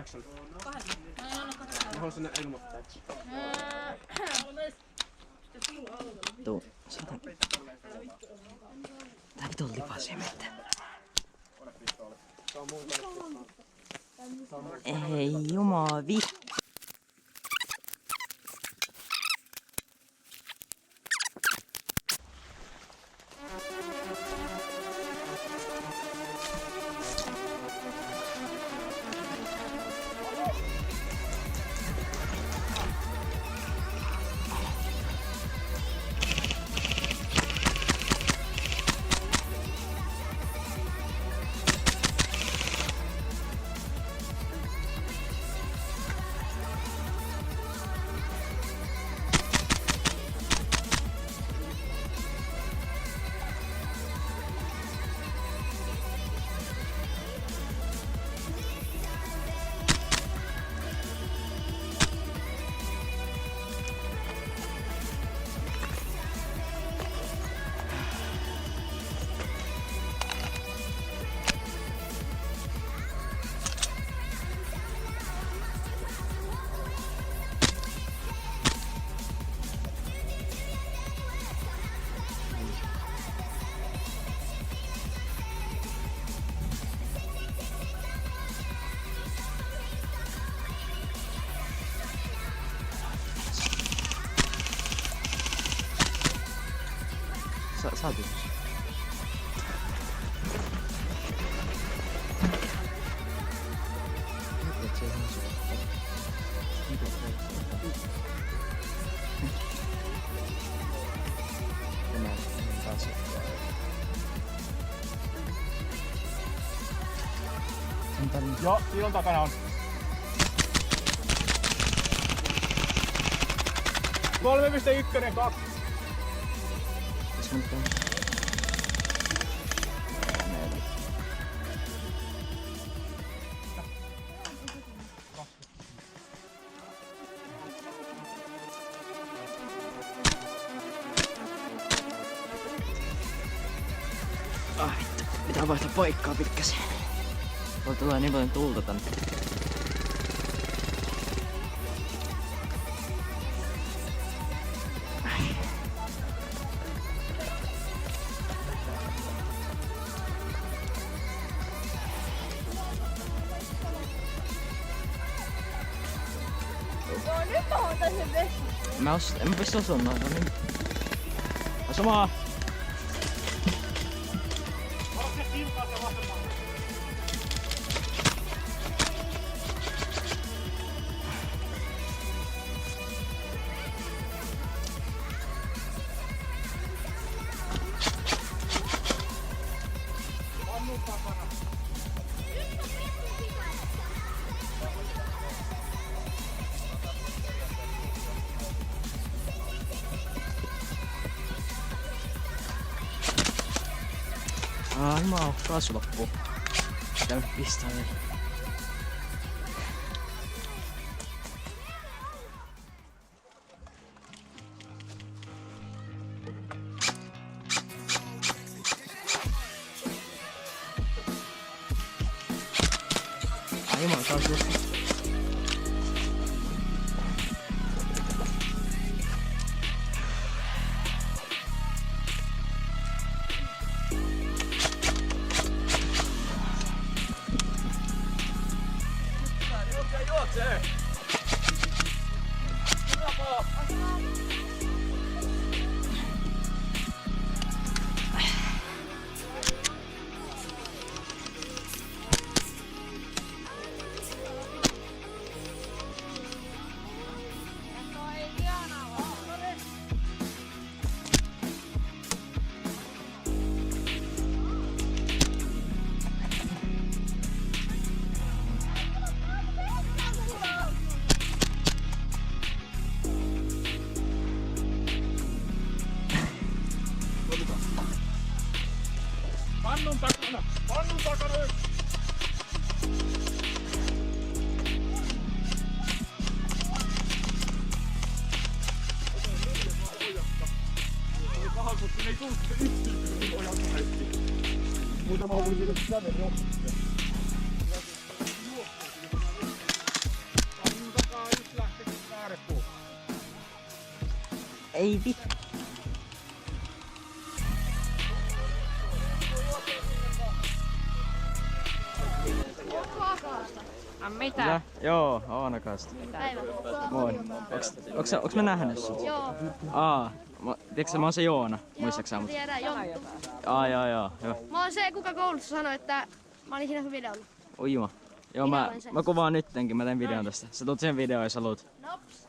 8. Mä haluan sinne ilmoittajaksi. Tuu, saatan. Tää vitun lipasemettä. Ei jumaa vittu. Saatu. Joo, silloin takana on. 3.1, 2. Ah vittu, pitää vaihtaa paikkaa pikkasen. Tuolta tulee niin paljon tulta tänne. En mä pysty osumaan, no niin. Asumaan! Mä oon kaasu loppuu. Pitää nyt pistää vielä. Ai mä oon kaasu loppuu. Pannun takana! Pannun takana! Ei tullut se yksi ojan kaikki. Muutama voisi sitä verran. Ei vittu. Mitä? Joo, Oonakasta. Päivä. Moi. Onks mä nähnyt sut? Joo. Tiedätkö mä oon se Joona, muistatko sä Joo, mut? tiedän, Jonttu. Joo. Mä oon se, kuka koulussa sanoi, että mä olin siinä sun videolla. Ujuma. Joo, Minä mä olen se. kuvaan nyttenkin, mä teen videon tästä. Sä tulet sen videoon, jos haluat. Nops.